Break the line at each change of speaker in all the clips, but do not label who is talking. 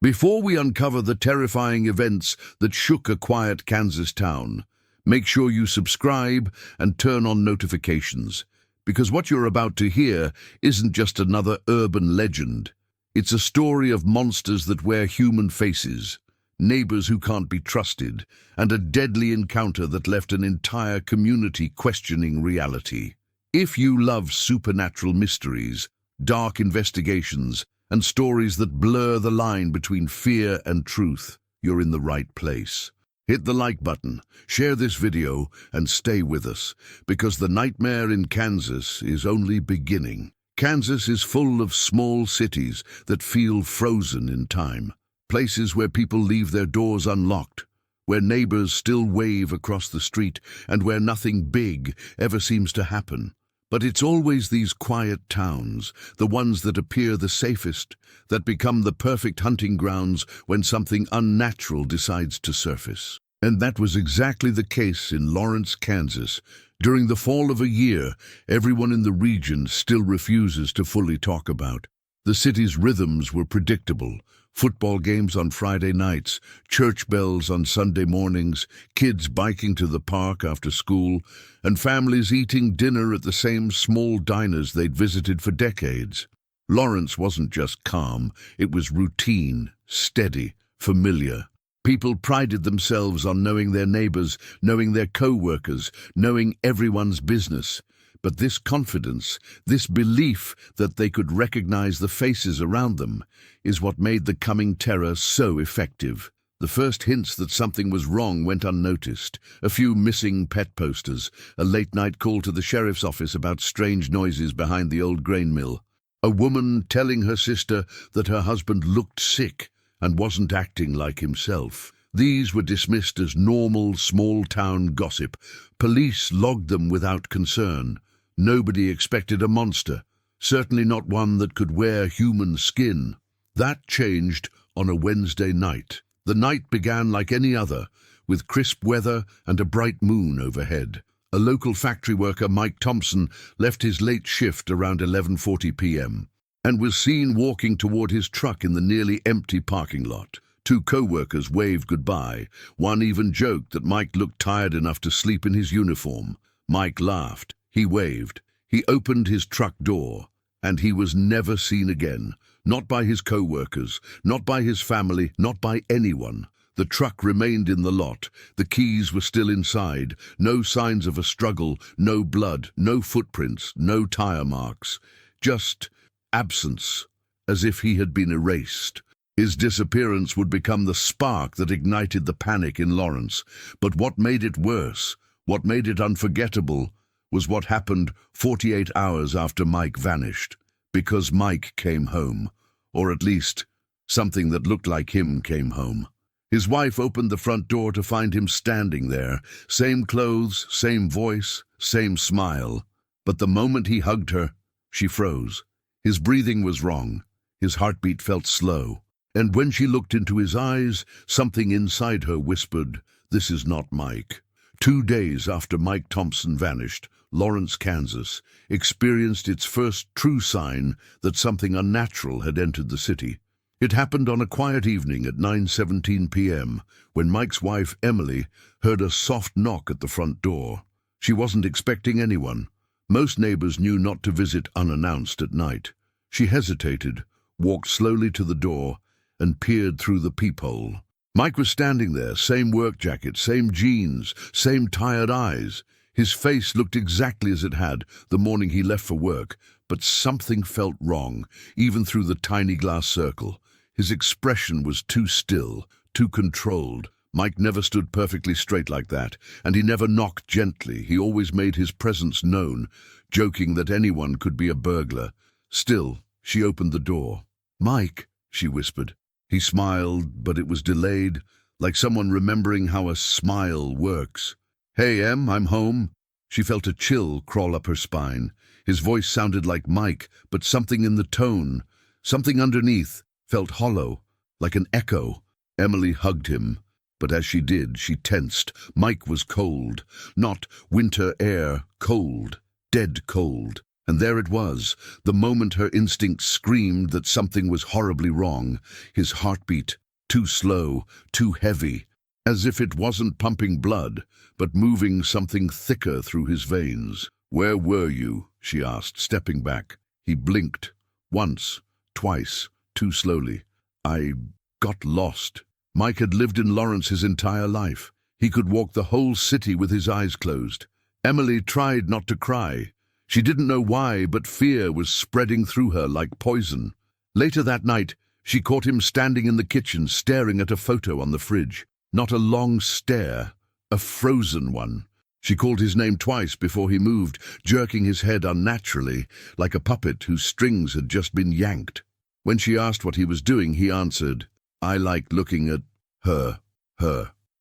Before we uncover the terrifying events that shook a quiet Kansas town, make sure you subscribe and turn on notifications, because what you're about to hear isn't just another urban legend. It's a story of monsters that wear human faces, neighbors who can't be trusted, and a deadly encounter that left an entire community questioning reality. If you love supernatural mysteries, dark investigations, and stories that blur the line between fear and truth, you're in the right place. Hit the like button, share this video, and stay with us, because the nightmare in Kansas is only beginning. Kansas is full of small cities that feel frozen in time. Places where people leave their doors unlocked, where neighbors still wave across the street, and where nothing big ever seems to happen. But it's always these quiet towns, the ones that appear the safest, that become the perfect hunting grounds when something unnatural decides to surface. And that was exactly the case in Lawrence, Kansas. During the fall of a year, everyone in the region still refuses to fully talk about. The city's rhythms were predictable. Football games on Friday nights, church bells on Sunday mornings, kids biking to the park after school, and families eating dinner at the same small diners they'd visited for decades. Lawrence wasn't just calm, it was routine, steady, familiar. People prided themselves on knowing their neighbors, knowing their co-workers, knowing everyone's business. But this confidence, this belief that they could recognize the faces around them, is what made the coming terror so effective. The first hints that something was wrong went unnoticed. A few missing pet posters, a late-night call to the sheriff's office about strange noises behind the old grain mill, a woman telling her sister that her husband looked sick and wasn't acting like himself. These were dismissed as normal small-town gossip. Police logged them without concern. Nobody expected a monster, certainly not one that could wear human skin. That changed on a Wednesday night. The night began like any other, with crisp weather and a bright moon overhead. A local factory worker, Mike Thompson, left his late shift around 11:40 p.m. and was seen walking toward his truck in the nearly empty parking lot. Two co-workers waved goodbye. One even joked that Mike looked tired enough to sleep in his uniform. Mike laughed. He waved. He opened his truck door, and he was never seen again. Not by his co-workers, not by his family, not by anyone. The truck remained in the lot. The keys were still inside. No signs of a struggle, no blood, no footprints, no tire marks. Just absence, as if he had been erased. His disappearance would become the spark that ignited the panic in Lawrence. But what made it worse, what made it unforgettable, was what happened 48 hours after Mike vanished. Because Mike came home, or at least something that looked like him came home. His wife opened the front door to find him standing there, same clothes, same voice, same smile. But the moment he hugged her, she froze. His breathing was wrong. His heartbeat felt slow. And when she looked into his eyes, something inside her whispered, "This is not Mike." 2 days after Mike Thompson vanished, Lawrence, Kansas, experienced its first true sign that something unnatural had entered the city. It happened on a quiet evening at 9:17 p.m., when Mike's wife, Emily, heard a soft knock at the front door. She wasn't expecting anyone. Most neighbors knew not to visit unannounced at night. She hesitated, walked slowly to the door, and peered through the peephole. Mike was standing there, same work jacket, same jeans, same tired eyes. His face looked exactly as it had the morning he left for work, but something felt wrong, even through the tiny glass circle. His expression was too still, too controlled. Mike never stood perfectly straight like that, and he never knocked gently. He always made his presence known, joking that anyone could be a burglar. Still, she opened the door. "Mike," she whispered. He smiled, but it was delayed, like someone remembering how a smile works. "Hey, Em, I'm home." She felt a chill crawl up her spine. His voice sounded like Mike, but something in the tone, something underneath, felt hollow, like an echo. Emily hugged him, but as she did, she tensed. Mike was cold. Not winter air, cold, dead cold. And there it was, the moment her instincts screamed that something was horribly wrong. His heartbeat, too slow, too heavy, as if it wasn't pumping blood, but moving something thicker through his veins. "Where were you?" she asked, stepping back. He blinked. Once, twice, too slowly. "I got lost." Mike had lived in Lawrence his entire life. He could walk the whole city with his eyes closed. Emily tried not to cry. She didn't know why, but fear was spreading through her like poison. Later that night, she caught him standing in the kitchen, staring at a photo on the fridge. Not a long stare, a frozen one. She called his name twice before he moved, jerking his head unnaturally, like a puppet whose strings had just been yanked. When she asked what he was doing, he answered, "I like looking at her.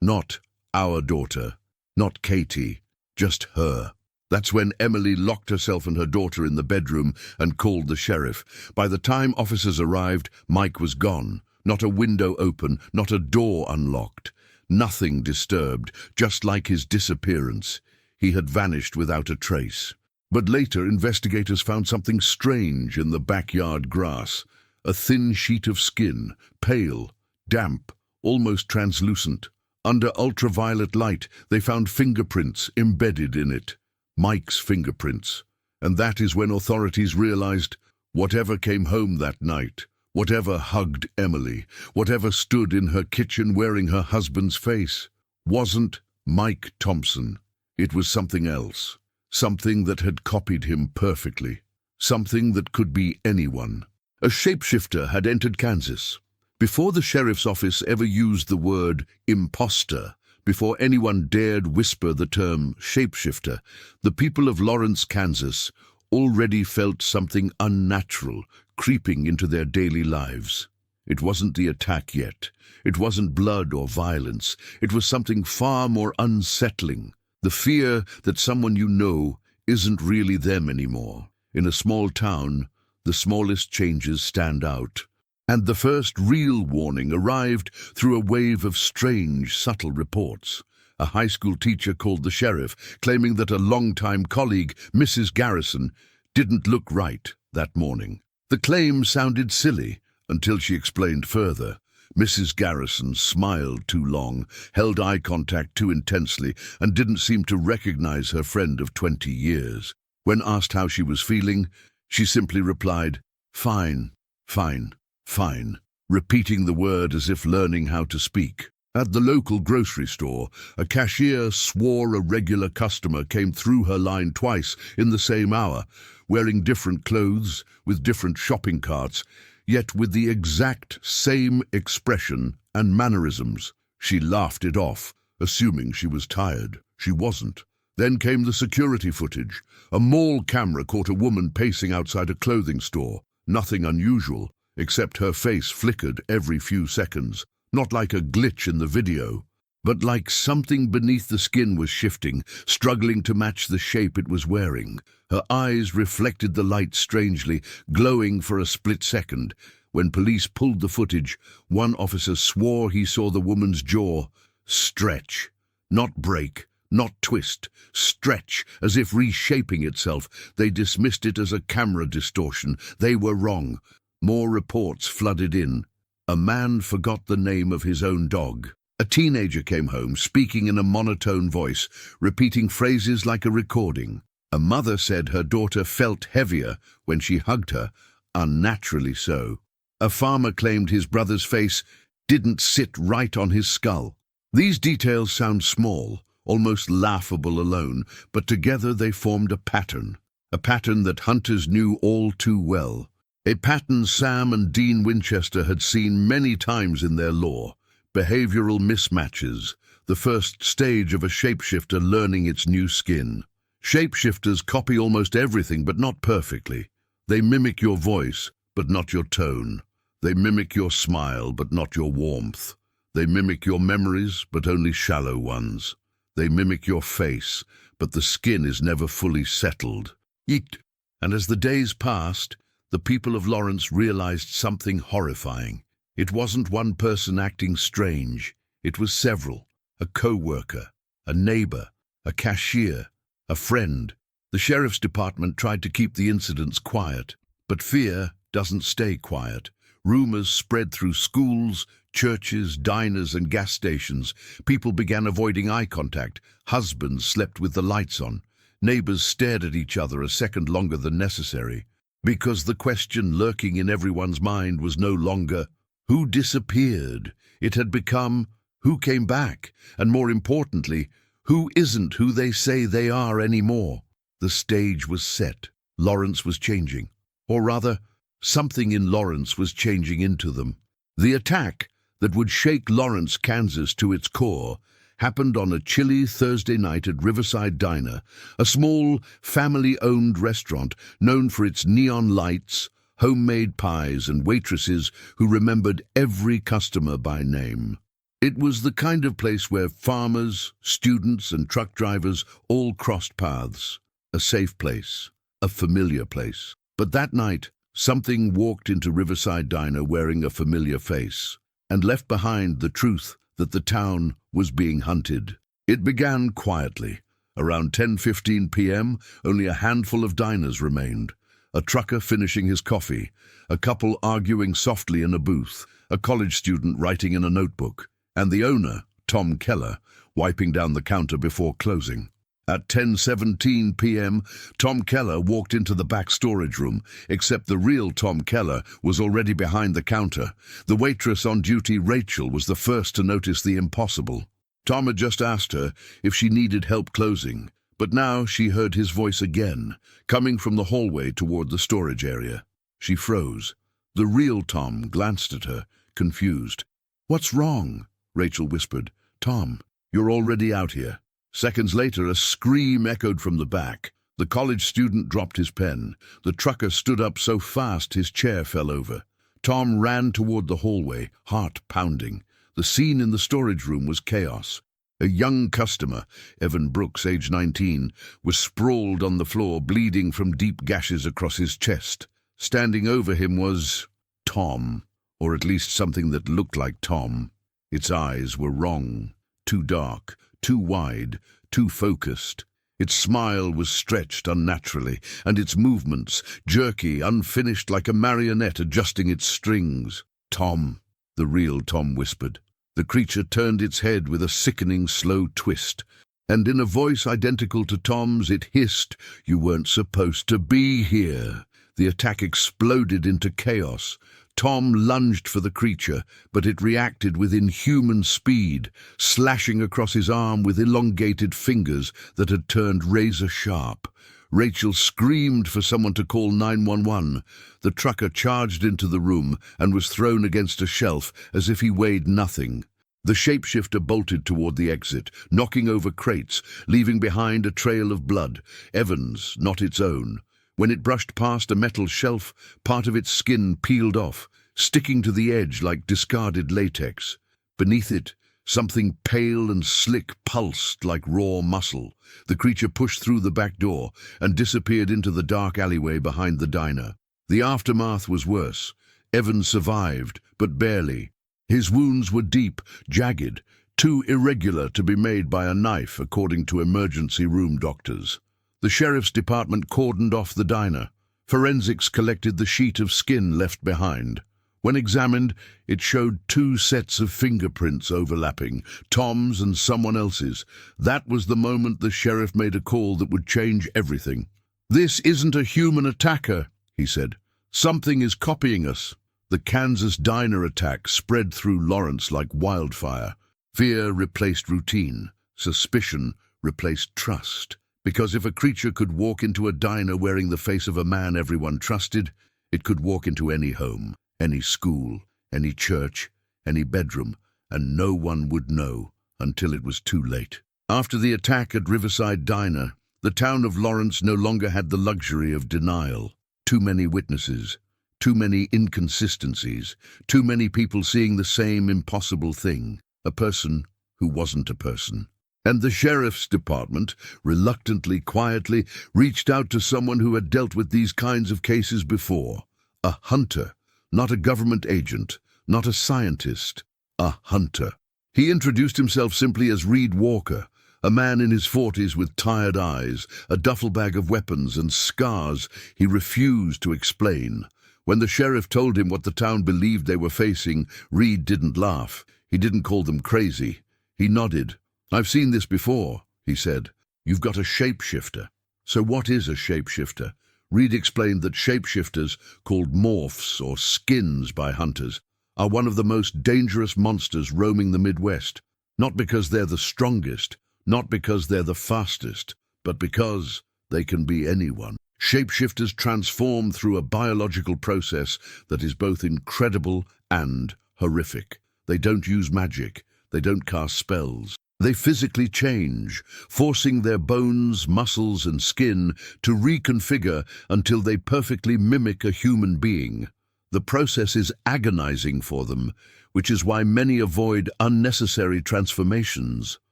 Not our daughter, not Katie, just her." That's when Emily locked herself and her daughter in the bedroom and called the sheriff. By the time officers arrived, Mike was gone. Not a window open, not a door unlocked. Nothing disturbed, just like his disappearance. He had vanished without a trace. But later, investigators found something strange in the backyard grass. A thin sheet of skin, pale, damp, almost translucent. Under ultraviolet light, they found fingerprints embedded in it. Mike's fingerprints. And that is when authorities realized whatever came home that night, whatever hugged Emily, whatever stood in her kitchen wearing her husband's face, wasn't Mike Thompson. It was something else. Something that had copied him perfectly. Something that could be anyone. A shapeshifter had entered Kansas. Before the sheriff's office ever used the word imposter, before anyone dared whisper the term shapeshifter, the people of Lawrence, Kansas, already felt something unnatural creeping into their daily lives. It wasn't the attack yet. It wasn't blood or violence. It was something far more unsettling. The fear that someone you know isn't really them anymore. In a small town, the smallest changes stand out. And the first real warning arrived through a wave of strange, subtle reports. A high school teacher called the sheriff, claiming that a longtime colleague, Mrs. Garrison, didn't look right that morning. The claim sounded silly until she explained further. Mrs. Garrison smiled too long, held eye contact too intensely, and didn't seem to recognize her friend of 20 years. When asked how she was feeling, she simply replied, "Fine, fine. Fine," repeating the word as if learning how to speak. At the local grocery store, a cashier swore a regular customer came through her line twice in the same hour, wearing different clothes, with different shopping carts, yet with the exact same expression and mannerisms. She laughed it off, assuming she was tired. She wasn't. Then came the security footage. A mall camera caught a woman pacing outside a clothing store. Nothing unusual, except her face flickered every few seconds, not like a glitch in the video, but like something beneath the skin was shifting, struggling to match the shape it was wearing. Her eyes reflected the light strangely, glowing for a split second. When police pulled the footage, one officer swore he saw the woman's jaw stretch, not break, not twist, stretch, as if reshaping itself. They dismissed it as a camera distortion. They were wrong. More reports flooded in. A man forgot the name of his own dog. A teenager came home, speaking in a monotone voice, repeating phrases like a recording. A mother said her daughter felt heavier when she hugged her, unnaturally so. A farmer claimed his brother's face didn't sit right on his skull. These details sound small, almost laughable alone, but together they formed a pattern that hunters knew all too well. A pattern Sam and Dean Winchester had seen many times in their lore. Behavioral mismatches, the first stage of a shapeshifter learning its new skin. Shapeshifters copy almost everything, but not perfectly. They mimic your voice, but not your tone. They mimic your smile, but not your warmth. They mimic your memories, but only shallow ones. They mimic your face, but the skin is never fully settled. Yeet. And as the days passed, the people of Lawrence realized something horrifying. It wasn't one person acting strange. It was several. A co-worker, a neighbor, a cashier, a friend. The sheriff's department tried to keep the incidents quiet, but fear doesn't stay quiet. Rumors spread through schools, churches, diners, and gas stations. People began avoiding eye contact. Husbands slept with the lights on. Neighbors stared at each other a second longer than necessary, because the question lurking in everyone's mind was no longer, who disappeared? It had become, who came back? And more importantly, who isn't who they say they are anymore? The stage was set. Lawrence was changing. Or rather, something in Lawrence was changing into them. The attack that would shake Lawrence, Kansas to its core happened on a chilly Thursday night at Riverside Diner, a small, family-owned restaurant known for its neon lights, homemade pies, and waitresses who remembered every customer by name. It was the kind of place where farmers, students, and truck drivers all crossed paths. A safe place, a familiar place. But that night, something walked into Riverside Diner wearing a familiar face, and left behind the truth that the town was being hunted. It began quietly. Around 10:15 p.m., only a handful of diners remained. A trucker finishing his coffee, a couple arguing softly in a booth, a college student writing in a notebook, and the owner, Tom Keller, wiping down the counter before closing. At 10:17 p.m., Tom Keller walked into the back storage room, except the real Tom Keller was already behind the counter. The waitress on duty, Rachel, was the first to notice the impossible. Tom had just asked her if she needed help closing, but now she heard his voice again, coming from the hallway toward the storage area. She froze. The real Tom glanced at her, confused. "What's wrong?" Rachel whispered. "Tom, you're already out here." Seconds later, a scream echoed from the back. The college student dropped his pen. The trucker stood up so fast his chair fell over. Tom ran toward the hallway, heart pounding. The scene in the storage room was chaos. A young customer, Evan Brooks, age 19, was sprawled on the floor, bleeding from deep gashes across his chest. Standing over him was Tom, or at least something that looked like Tom. Its eyes were wrong, too dark, too wide, too focused. Its smile was stretched unnaturally, and its movements jerky, unfinished, like a marionette adjusting its strings. "Tom," the real Tom whispered. The creature turned its head with a sickening, slow twist, and in a voice identical to Tom's, it hissed, "You weren't supposed to be here." The attack exploded into chaos. Tom lunged for the creature, but it reacted with inhuman speed, slashing across his arm with elongated fingers that had turned razor-sharp. Rachel screamed for someone to call 911. The trucker charged into the room and was thrown against a shelf as if he weighed nothing. The shapeshifter bolted toward the exit, knocking over crates, leaving behind a trail of blood, Evan's, not its own. When it brushed past a metal shelf, part of its skin peeled off, sticking to the edge like discarded latex. Beneath it, something pale and slick pulsed like raw muscle. The creature pushed through the back door and disappeared into the dark alleyway behind the diner. The aftermath was worse. Evan survived, but barely. His wounds were deep, jagged, too irregular to be made by a knife, according to emergency room doctors. The sheriff's department cordoned off the diner. Forensics collected the sheet of skin left behind. When examined, it showed 2 sets of fingerprints overlapping, Tom's and someone else's. That was the moment the sheriff made a call that would change everything. "This isn't a human attacker," he said. "Something is copying us." The Kansas diner attack spread through Lawrence like wildfire. Fear replaced routine. Suspicion replaced trust. Because if a creature could walk into a diner wearing the face of a man everyone trusted, it could walk into any home, any school, any church, any bedroom, and no one would know until it was too late. After the attack at Riverside Diner, the town of Lawrence no longer had the luxury of denial. Too many witnesses, too many inconsistencies, too many people seeing the same impossible thing, a person who wasn't a person. And the sheriff's department, reluctantly, quietly, reached out to someone who had dealt with these kinds of cases before. A hunter, not a government agent, not a scientist, a hunter. He introduced himself simply as Reed Walker, A man in his 40s with tired eyes, a duffel bag of weapons and scars he refused to explain. When the sheriff told him what the town believed they were facing, Reed didn't laugh. He didn't call them crazy. He nodded. "I've seen this before," he said. "You've got a shapeshifter." "So what is a shapeshifter?" Reed explained that shapeshifters, called morphs or skins by hunters, are one of the most dangerous monsters roaming the Midwest. Not because they're the strongest, not because they're the fastest, but because they can be anyone. Shapeshifters transform through a biological process that is both incredible and horrific. They don't use magic. They don't cast spells. They physically change, forcing their bones, muscles, and skin to reconfigure until they perfectly mimic a human being. The process is agonizing for them, which is why many avoid unnecessary transformations.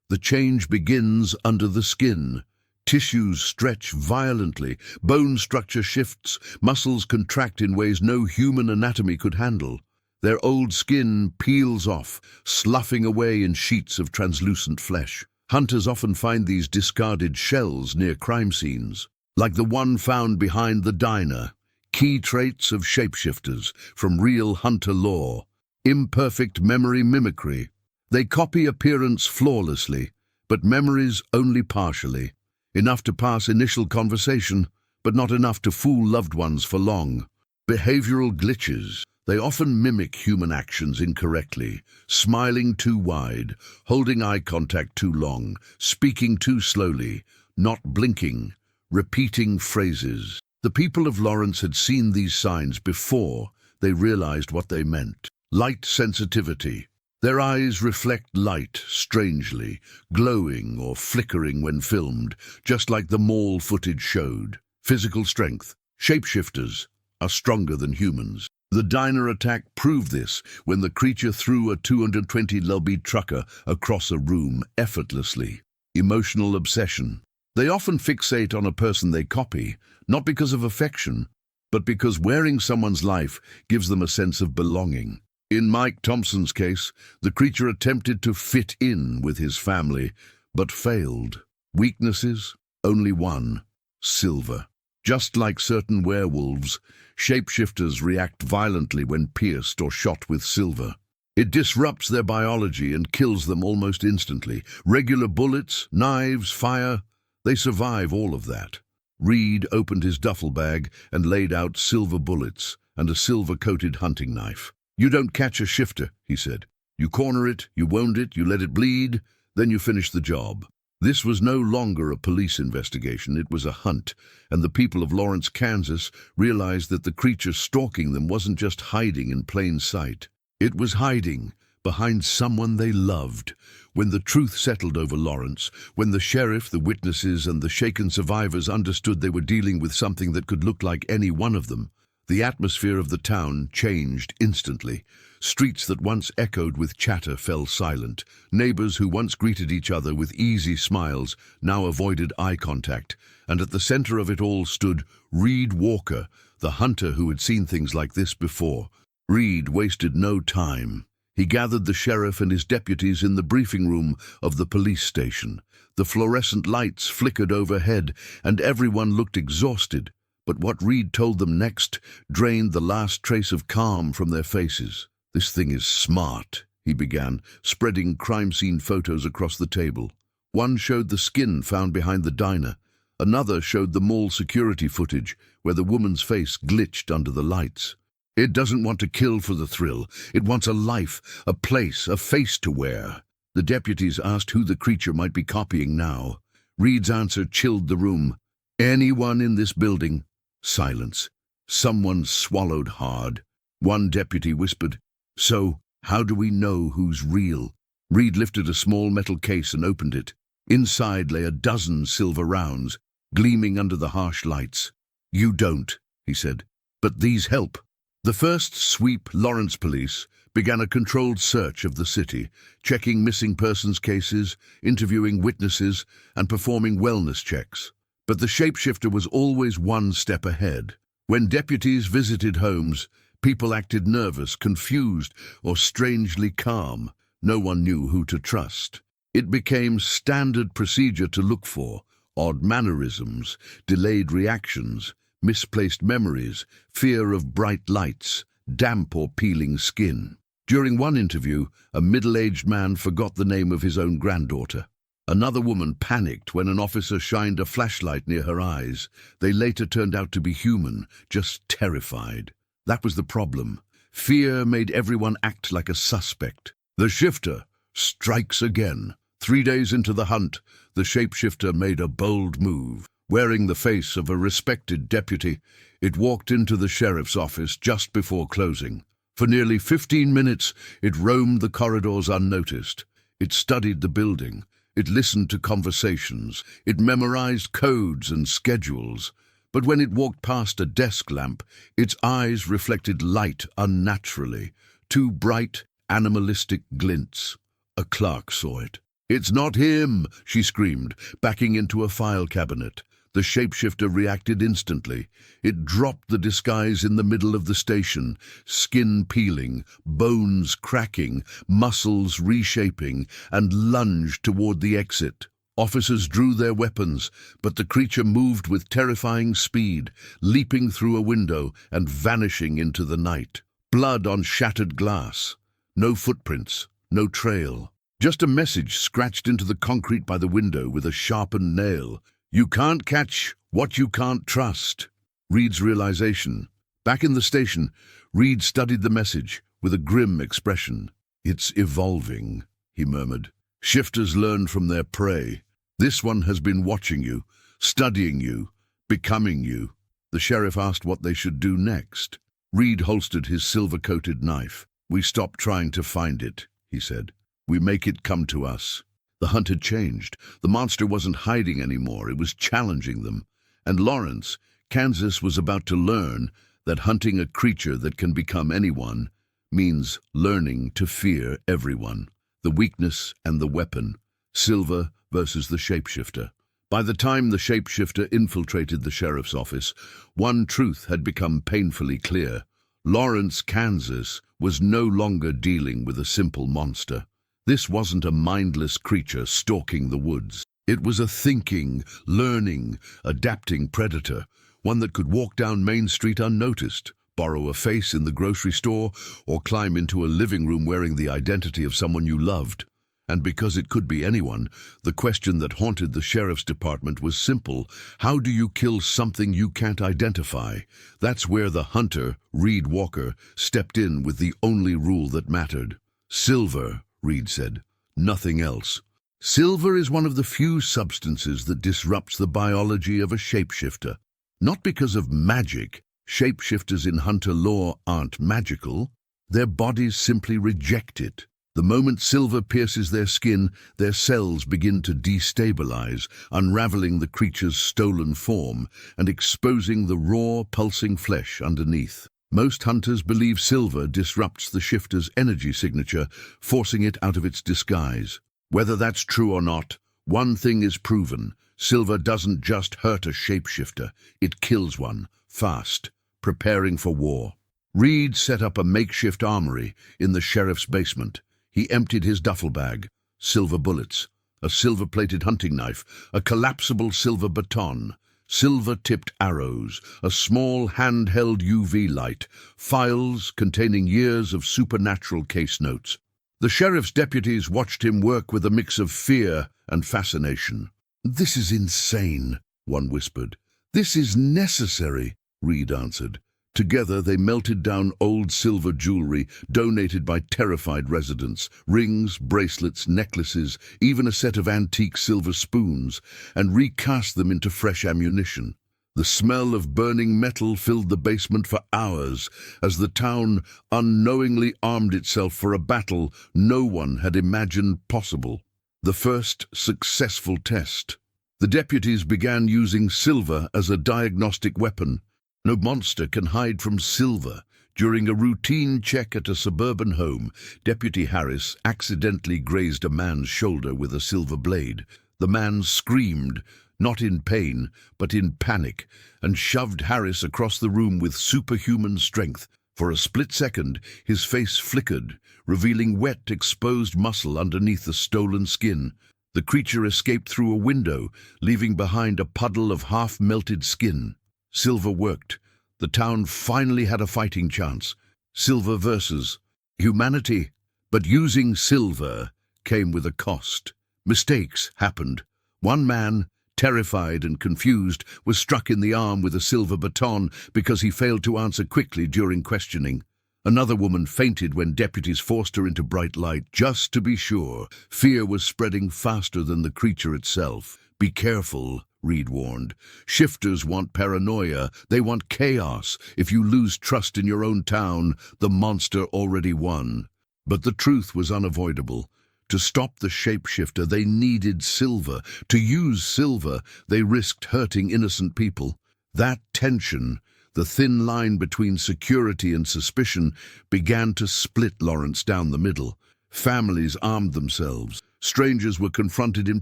The change begins under the skin. Tissues stretch violently, bone structure shifts, muscles contract in ways no human anatomy could handle. Their old skin peels off, sloughing away in sheets of translucent flesh. Hunters often find these discarded shells near crime scenes, like the one found behind the diner. Key traits of shapeshifters from real hunter lore. Imperfect memory mimicry. They copy appearance flawlessly, but memories only partially. Enough to pass initial conversation, but not enough to fool loved ones for long. Behavioral glitches. They often mimic human actions incorrectly, smiling too wide, holding eye contact too long, speaking too slowly, not blinking, repeating phrases. The people of Lawrence had seen these signs before they realized what they meant. Light sensitivity. Their eyes reflect light strangely, glowing or flickering when filmed, just like the mall footage showed. Physical strength. Shapeshifters are stronger than humans. The diner attack proved this when the creature threw a 220 lb trucker across a room effortlessly. Emotional obsession. They often fixate on a person they copy, not because of affection, but because wearing someone's life gives them a sense of belonging. In Mike Thompson's case, the creature attempted to fit in with his family, but failed. Weaknesses? Only one: silver. Just like certain werewolves, shapeshifters react violently when pierced or shot with silver. It disrupts their biology and kills them almost instantly. Regular bullets, knives, fire, they survive all of that. Reed opened his duffel bag and laid out silver bullets and a silver-coated hunting knife. "You don't catch a shifter," he said. "You corner it, you wound it, you let it bleed, then you finish the job." This was no longer a police investigation, it was a hunt, and the people of Lawrence, Kansas realized that the creature stalking them wasn't just hiding in plain sight. It was hiding behind someone they loved. When the truth settled over Lawrence, when the sheriff, the witnesses, and the shaken survivors understood they were dealing with something that could look like any one of them, the atmosphere of the town changed instantly. Streets that once echoed with chatter fell silent. Neighbors who once greeted each other with easy smiles now avoided eye contact, and at the center of it all stood Reed Walker, the hunter who had seen things like this before. Reed wasted no time. He gathered the sheriff and his deputies in the briefing room of the police station. The fluorescent lights flickered overhead, and everyone looked exhausted. But what Reed told them next drained the last trace of calm from their faces. "This thing is smart," he began, spreading crime scene photos across the table. One showed the skin found behind the diner. Another showed the mall security footage, where the woman's face glitched under the lights. "It doesn't want to kill for the thrill. It wants a life, a place, a face to wear." The deputies asked who the creature might be copying now. Reed's answer chilled the room. "Anyone in this building." Silence. Someone swallowed hard. One deputy whispered, "So, how do we know who's real?" Reed lifted a small metal case and opened it. Inside lay a dozen silver rounds, gleaming under the harsh lights. "You don't," he said, "but these help." The first sweep Lawrence police began a controlled search of the city, checking missing persons cases, interviewing witnesses, and performing wellness checks. But the shapeshifter was always one step ahead. When deputies visited homes, people acted nervous, confused, or strangely calm. No one knew who to trust. It became standard procedure to look for odd mannerisms, delayed reactions, misplaced memories, fear of bright lights, damp or peeling skin. During one interview, a middle-aged man forgot the name of his own granddaughter. Another woman panicked when an officer shined a flashlight near her eyes. They later turned out to be human, just terrified. That was the problem. Fear made everyone act like a suspect. The shifter strikes again. 3 days into the hunt, the shapeshifter made a bold move. Wearing the face of a respected deputy, it walked into the sheriff's office just before closing. For nearly 15 minutes, it roamed the corridors unnoticed. It studied the building. It listened to conversations. It memorized codes and schedules. But when it walked past a desk lamp, its eyes reflected light unnaturally. 2 bright, animalistic glints. A clerk saw it. "It's not him!" she screamed, backing into a file cabinet. The shapeshifter reacted instantly. It dropped the disguise in the middle of the station, skin peeling, bones cracking, muscles reshaping, and lunged toward the exit. Officers drew their weapons, but the creature moved with terrifying speed, leaping through a window and vanishing into the night. Blood on shattered glass. No footprints, no trail. Just a message scratched into the concrete by the window with a sharpened nail. "You can't catch what you can't trust." Reed's realization. Back in the station, Reed studied the message with a grim expression. "It's evolving," he murmured. "Shifters learn from their prey. This one has been watching you, studying you, becoming you." The sheriff asked what they should do next. Reed holstered his silver-coated knife. "We stop trying to find it," he said. "We make it come to us." The hunt had changed. The monster wasn't hiding anymore. It was challenging them. And Lawrence, Kansas, was about to learn that hunting a creature that can become anyone means learning to fear everyone. The weakness and the weapon. Silver versus the shapeshifter. By the time the shapeshifter infiltrated the sheriff's office, one truth had become painfully clear. Lawrence, Kansas, was no longer dealing with a simple monster. This wasn't a mindless creature stalking the woods. It was a thinking, learning, adapting predator, one that could walk down Main Street unnoticed, borrow a face in the grocery store, or climb into a living room wearing the identity of someone you loved. And because it could be anyone, the question that haunted the sheriff's department was simple. How do you kill something you can't identify? That's where the hunter, Reed Walker, stepped in with the only rule that mattered. "Silver," Reed said. "Nothing else." Silver is one of the few substances that disrupts the biology of a shapeshifter. Not because of magic. Shapeshifters in hunter lore aren't magical. Their bodies simply reject it. The moment silver pierces their skin, their cells begin to destabilize, unraveling the creature's stolen form and exposing the raw, pulsing flesh underneath. Most hunters believe silver disrupts the shifter's energy signature, forcing it out of its disguise. Whether that's true or not, one thing is proven. Silver doesn't just hurt a shapeshifter, it kills one, fast, preparing for war. Reed set up a makeshift armory in the sheriff's basement. He emptied his duffel bag. Silver bullets, a silver-plated hunting knife, a collapsible silver baton, silver-tipped arrows, a small handheld UV light, files containing years of supernatural case notes. The sheriff's deputies watched him work with a mix of fear and fascination. "This is insane," one whispered. "This is necessary," Reed answered. Together they melted down old silver jewelry donated by terrified residents, rings, bracelets, necklaces, even a set of antique silver spoons, and recast them into fresh ammunition. The smell of burning metal filled the basement for hours as the town unknowingly armed itself for a battle no one had imagined possible. The first successful test. The deputies began using silver as a diagnostic weapon. No monster can hide from silver. During a routine check at a suburban home, Deputy Harris accidentally grazed a man's shoulder with a silver blade. The man screamed, not in pain, but in panic, and shoved Harris across the room with superhuman strength. For a split second, his face flickered, revealing wet, exposed muscle underneath the stolen skin. The creature escaped through a window, leaving behind a puddle of half-melted skin. Silver worked. The town finally had a fighting chance. Silver versus humanity. But using silver came with a cost. Mistakes happened. One man, terrified and confused, was struck in the arm with a silver baton because he failed to answer quickly during questioning. Another woman fainted when deputies forced her into bright light, just to be sure. Fear was spreading faster than the creature itself. Be careful, Reed warned. Shifters want paranoia. They want chaos. If you lose trust in your own town, the monster already won. But the truth was unavoidable. To stop the shapeshifter, they needed silver. To use silver, they risked hurting innocent people. That tension, the thin line between security and suspicion, began to split Lawrence down the middle. Families armed themselves. Strangers were confronted in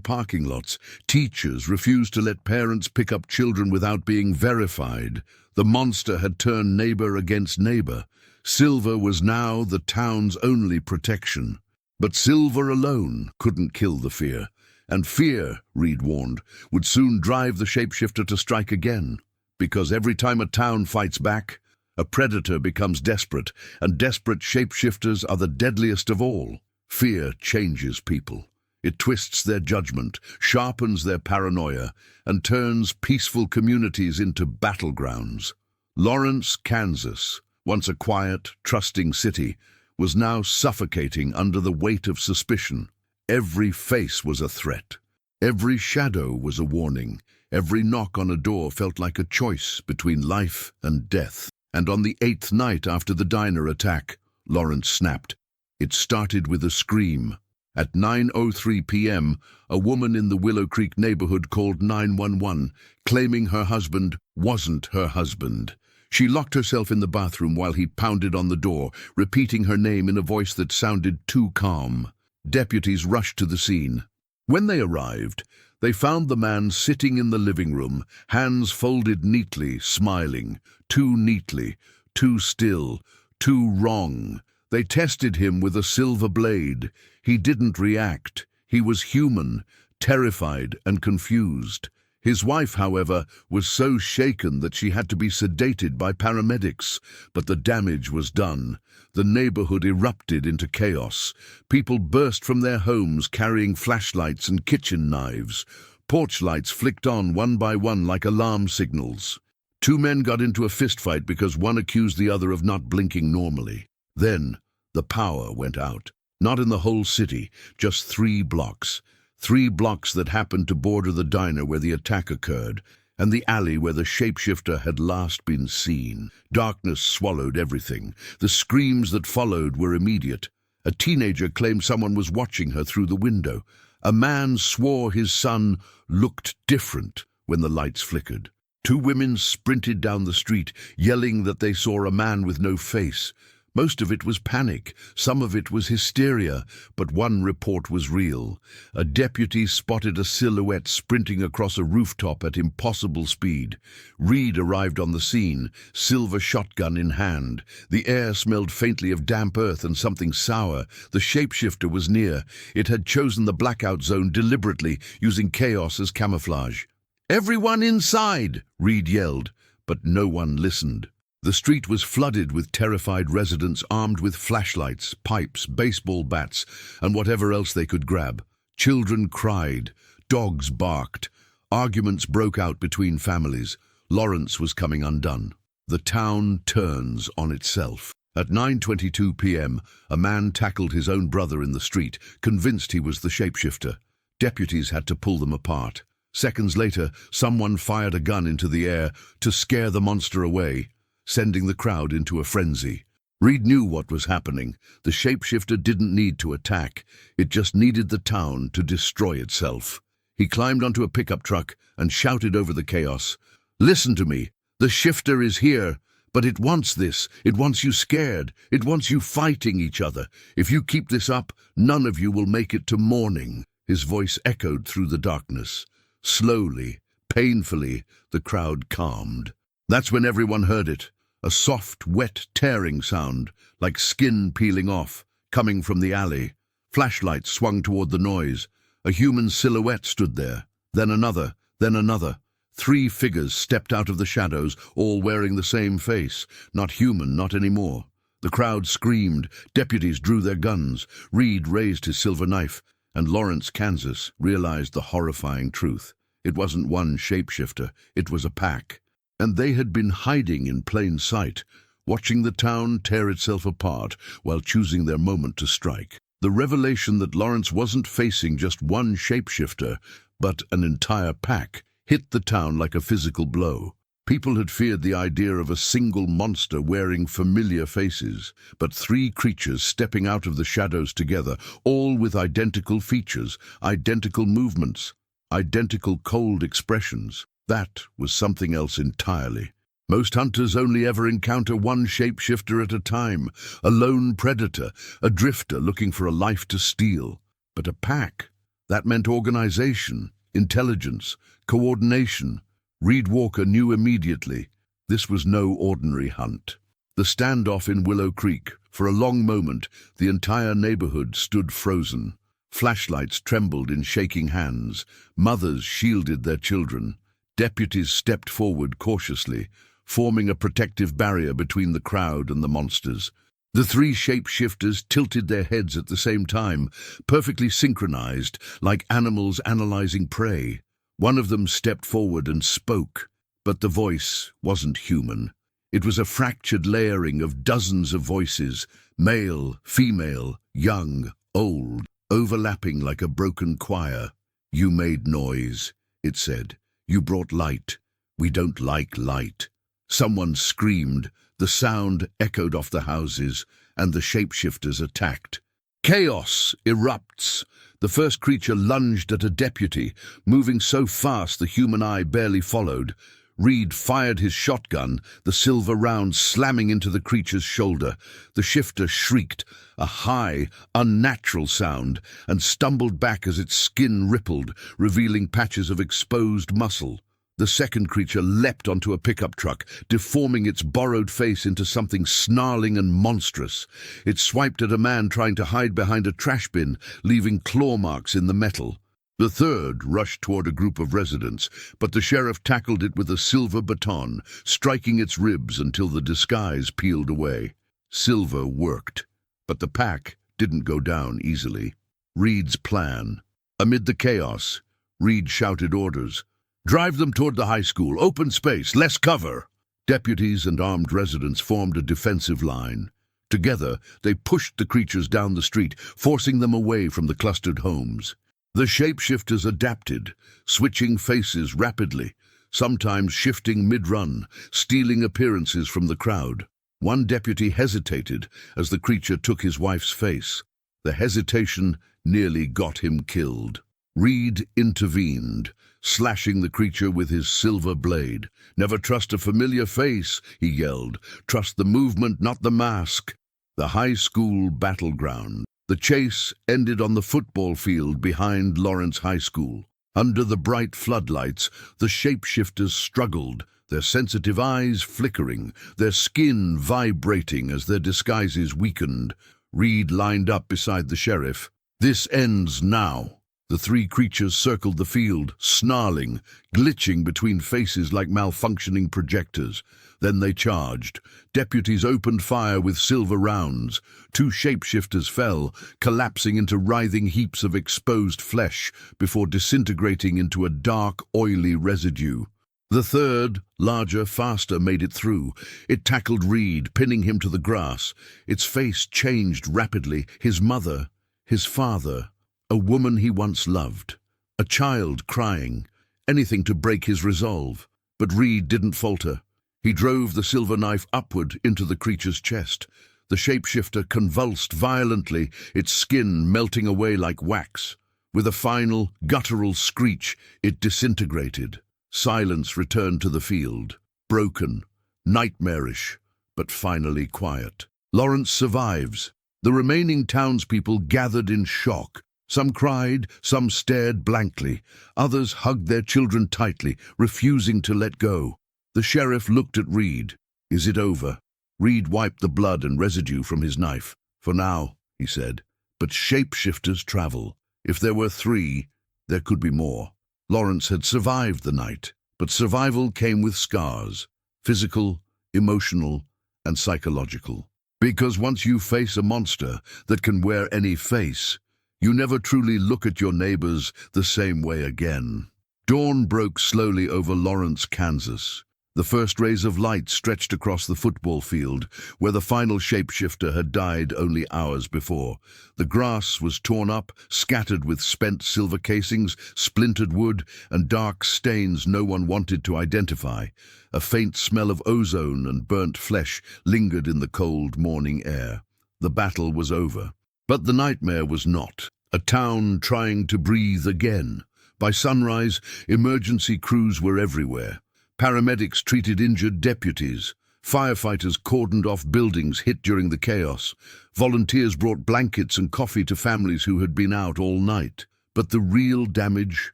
parking lots. Teachers refused to let parents pick up children without being verified. The monster had turned neighbor against neighbor. Silver was now the town's only protection. But silver alone couldn't kill the fear. And fear, Reed warned, would soon drive the shapeshifter to strike again. Because every time a town fights back, a predator becomes desperate, and desperate shapeshifters are the deadliest of all. Fear changes people. It twists their judgment, sharpens their paranoia, and turns peaceful communities into battlegrounds. Lawrence, Kansas, once a quiet, trusting city, was now suffocating under the weight of suspicion. Every face was a threat. Every shadow was a warning. Every knock on a door felt like a choice between life and death. And on the 8th night after the diner attack, Lawrence snapped. It started with a scream. At 9:03 p.m., a woman in the Willow Creek neighborhood called 911, claiming her husband wasn't her husband. She locked herself in the bathroom while he pounded on the door, repeating her name in a voice that sounded too calm. Deputies rushed to the scene. When they arrived, they found the man sitting in the living room, hands folded neatly, smiling. Too neatly, too still, too wrong. They tested him with a silver blade. He didn't react. He was human, terrified and confused. His wife, however, was so shaken that she had to be sedated by paramedics. But the damage was done. The neighborhood erupted into chaos. People burst from their homes carrying flashlights and kitchen knives. Porch lights flicked on one by one like alarm signals. 2 men got into a fistfight because one accused the other of not blinking normally. Then the power went out. Not in the whole city, just 3 blocks. 3 blocks that happened to border the diner where the attack occurred, and the alley where the shapeshifter had last been seen. Darkness swallowed everything. The screams that followed were immediate. A teenager claimed someone was watching her through the window. A man swore his son looked different when the lights flickered. 2 women sprinted down the street, yelling that they saw a man with no face. Most of it was panic, some of it was hysteria, but one report was real. A deputy spotted a silhouette sprinting across a rooftop at impossible speed. Reed arrived on the scene, silver shotgun in hand. The air smelled faintly of damp earth and something sour. The shapeshifter was near. It had chosen the blackout zone deliberately, using chaos as camouflage. "Everyone inside!" Reed yelled, but no one listened. The street was flooded with terrified residents armed with flashlights, pipes, baseball bats, and whatever else they could grab. Children cried. Dogs barked. Arguments broke out between families. Lawrence was coming undone. The town turns on itself. At 9:22 p.m., a man tackled his own brother in the street, convinced he was the shapeshifter. Deputies had to pull them apart. Seconds later, someone fired a gun into the air to scare the monster away, sending the crowd into a frenzy. Reed knew what was happening. The shapeshifter didn't need to attack. It just needed the town to destroy itself. He climbed onto a pickup truck and shouted over the chaos, "Listen to me. The shifter is here, but it wants this. It wants you scared. It wants you fighting each other. If you keep this up, none of you will make it to morning." His voice echoed through the darkness. Slowly, painfully, the crowd calmed. That's when everyone heard it. A soft, wet, tearing sound, like skin peeling off, coming from the alley. Flashlights swung toward the noise. A human silhouette stood there. Then another, then another. 3 figures stepped out of the shadows, all wearing the same face. Not human, not anymore. The crowd screamed. Deputies drew their guns. Reed raised his silver knife, and Lawrence, Kansas, realized the horrifying truth. It wasn't one shapeshifter, it was a pack. And they had been hiding in plain sight, watching the town tear itself apart while choosing their moment to strike. The revelation that Lawrence wasn't facing just one shapeshifter, but an entire pack, hit the town like a physical blow. People had feared the idea of a single monster wearing familiar faces, but 3 creatures stepping out of the shadows together, all with identical features, identical movements, identical cold expressions. That was something else entirely. Most hunters only ever encounter one shapeshifter at a time, a lone predator, a drifter looking for a life to steal. But a pack, that meant organization, intelligence, coordination. Reed Walker knew immediately this was no ordinary hunt. The standoff in Willow Creek, for a long moment, the entire neighborhood stood frozen. Flashlights trembled in shaking hands. Mothers shielded their children. Deputies stepped forward cautiously, forming a protective barrier between the crowd and the monsters. The 3 shapeshifters tilted their heads at the same time, perfectly synchronized, like animals analyzing prey. One of them stepped forward and spoke, but the voice wasn't human. It was a fractured layering of dozens of voices, male, female, young, old, overlapping like a broken choir. "You made noise," it said. "You brought light. We don't like light." Someone screamed. The sound echoed off the houses, and the shapeshifters attacked. Chaos erupts. The first creature lunged at a deputy, moving so fast the human eye barely followed. Reed fired his shotgun, the silver round slamming into the creature's shoulder. The shifter shrieked, a high, unnatural sound, and stumbled back as its skin rippled, revealing patches of exposed muscle. The second creature leapt onto a pickup truck, deforming its borrowed face into something snarling and monstrous. It swiped at a man trying to hide behind a trash bin, leaving claw marks in the metal. The third rushed toward a group of residents, but the sheriff tackled it with a silver baton, striking its ribs until the disguise peeled away. Silver worked, but the pack didn't go down easily. Reed's plan. Amid the chaos, Reed shouted orders. "Drive them toward the high school. Open space. Less cover." Deputies and armed residents formed a defensive line. Together, they pushed the creatures down the street, forcing them away from the clustered homes. The shapeshifters adapted, switching faces rapidly, sometimes shifting mid-run, stealing appearances from the crowd. One deputy hesitated as the creature took his wife's face. The hesitation nearly got him killed. Reed intervened, slashing the creature with his silver blade. "Never trust a familiar face," he yelled. "Trust the movement, not the mask." The high school battleground. The chase ended on the football field behind Lawrence High School. Under the bright floodlights, the shapeshifters struggled, their sensitive eyes flickering, their skin vibrating as their disguises weakened. Reed lined up beside the sheriff. "This ends now." The 3 creatures circled the field, snarling, glitching between faces like malfunctioning projectors. Then they charged. Deputies opened fire with silver rounds. 2 shapeshifters fell, collapsing into writhing heaps of exposed flesh before disintegrating into a dark, oily residue. The third, larger, faster, made it through. It tackled Reed, pinning him to the grass. Its face changed rapidly. His mother, his father, a woman he once loved, a child crying, anything to break his resolve. But Reed didn't falter. He drove the silver knife upward into the creature's chest. The shapeshifter convulsed violently, its skin melting away like wax. With a final, guttural screech, it disintegrated. Silence returned to the field, broken, nightmarish, but finally quiet. Lawrence survives. The remaining townspeople gathered in shock. Some cried, some stared blankly. Others hugged their children tightly, refusing to let go. The sheriff looked at Reed. "Is it over?" Reed wiped the blood and residue from his knife. "For now, he said, but shapeshifters travel. If there were 3, there could be more. Lawrence had survived the night, but survival came with scars, physical, emotional, and psychological. Because once you face a monster that can wear any face, you never truly look at your neighbors the same way again. Dawn broke slowly over Lawrence, Kansas. The first rays of light stretched across the football field, where the final shapeshifter had died only hours before. The grass was torn up, scattered with spent silver casings, splintered wood, and dark stains no one wanted to identify. A faint smell of ozone and burnt flesh lingered in the cold morning air. The battle was over. But the nightmare was not. A town trying to breathe again. By sunrise, emergency crews were everywhere. Paramedics treated injured deputies. Firefighters cordoned off buildings hit during the chaos. Volunteers brought blankets and coffee to families who had been out all night. But the real damage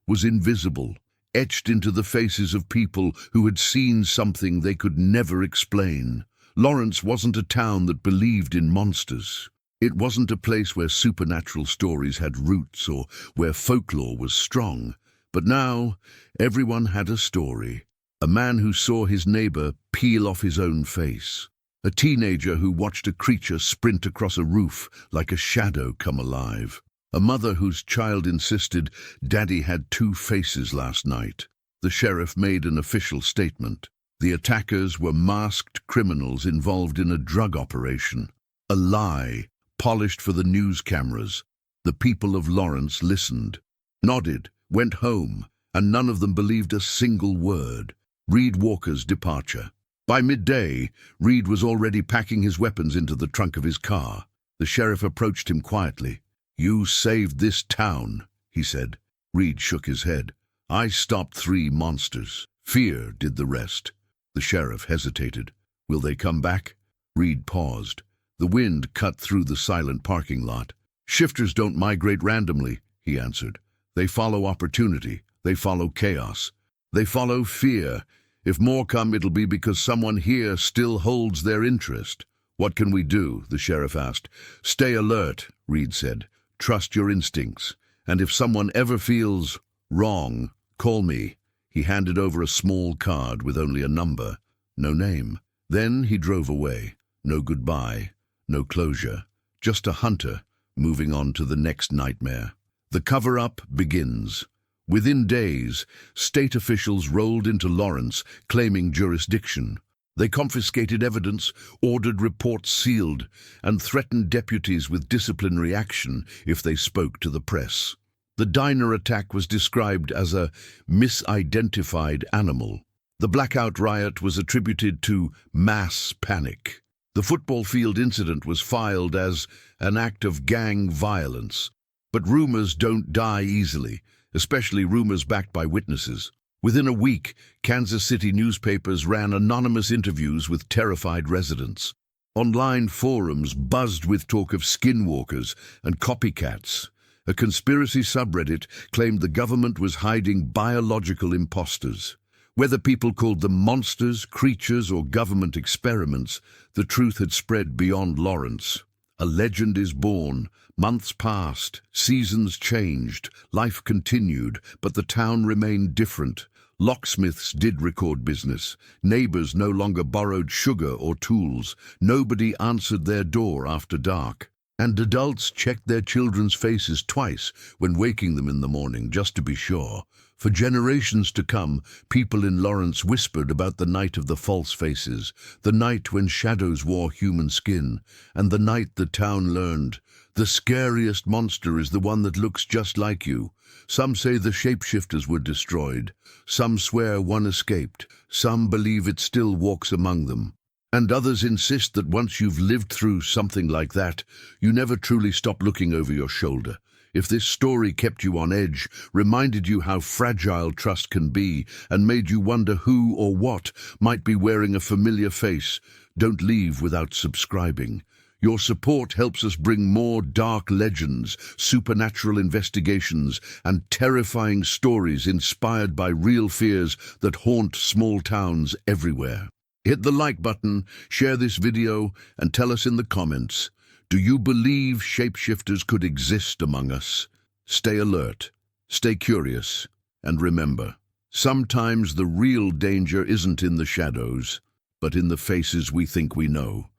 was invisible, etched into the faces of people who had seen something they could never explain. Lawrence wasn't a town that believed in monsters. It wasn't a place where supernatural stories had roots or where folklore was strong. But now, everyone had a story. A man who saw his neighbor peel off his own face. A teenager who watched a creature sprint across a roof like a shadow come alive. A mother whose child insisted Daddy had 2 faces last night. The sheriff made an official statement. The attackers were masked criminals involved in a drug operation. A lie, polished for the news cameras. The people of Lawrence listened, nodded, went home, and none of them believed a single word. Reed Walker's departure. By midday, Reed was already packing his weapons into the trunk of his car. The sheriff approached him quietly. "You saved this town," he said. Reed shook his head. "I stopped 3 monsters. Fear did the rest." The sheriff hesitated. "Will they come back?" Reed paused. The wind cut through the silent parking lot. "Shifters don't migrate randomly," he answered. "They follow opportunity. They follow chaos. They follow fear. If more come, it'll be because someone here still holds their interest." "What can we do?" the sheriff asked. "Stay alert," Reed said. "Trust your instincts. And if someone ever feels wrong, call me." He handed over a small card with only a number, no name. Then he drove away. No goodbye, no closure. Just a hunter moving on to the next nightmare. The cover-up begins. Within days, state officials rolled into Lawrence, claiming jurisdiction. They confiscated evidence, ordered reports sealed, and threatened deputies with disciplinary action if they spoke to the press. The diner attack was described as a misidentified animal. The blackout riot was attributed to mass panic. The football field incident was filed as an act of gang violence. But rumors don't die easily, especially rumors backed by witnesses. Within a week, Kansas City newspapers ran anonymous interviews with terrified residents. Online forums buzzed with talk of skinwalkers and copycats. A conspiracy subreddit claimed the government was hiding biological imposters. Whether people called them monsters, creatures, or government experiments, the truth had spread beyond Lawrence. A legend is born. Months passed, seasons changed, life continued, but the town remained different. Locksmiths did record business. Neighbors no longer borrowed sugar or tools. Nobody answered their door after dark. And adults checked their children's faces twice when waking them in the morning, just to be sure. For generations to come, people in Lawrence whispered about the night of the false faces, the night when shadows wore human skin, and the night the town learned, the scariest monster is the one that looks just like you. Some say the shapeshifters were destroyed. Some swear one escaped. Some believe it still walks among them. And others insist that once you've lived through something like that, you never truly stop looking over your shoulder. If this story kept you on edge, reminded you how fragile trust can be, and made you wonder who or what might be wearing a familiar face, don't leave without subscribing. Your support helps us bring more dark legends, supernatural investigations, and terrifying stories inspired by real fears that haunt small towns everywhere. Hit the like button, share this video, and tell us in the comments, Do you believe shapeshifters could exist among us? Stay alert, stay curious, and remember, sometimes the real danger isn't in the shadows, but in the faces we think we know.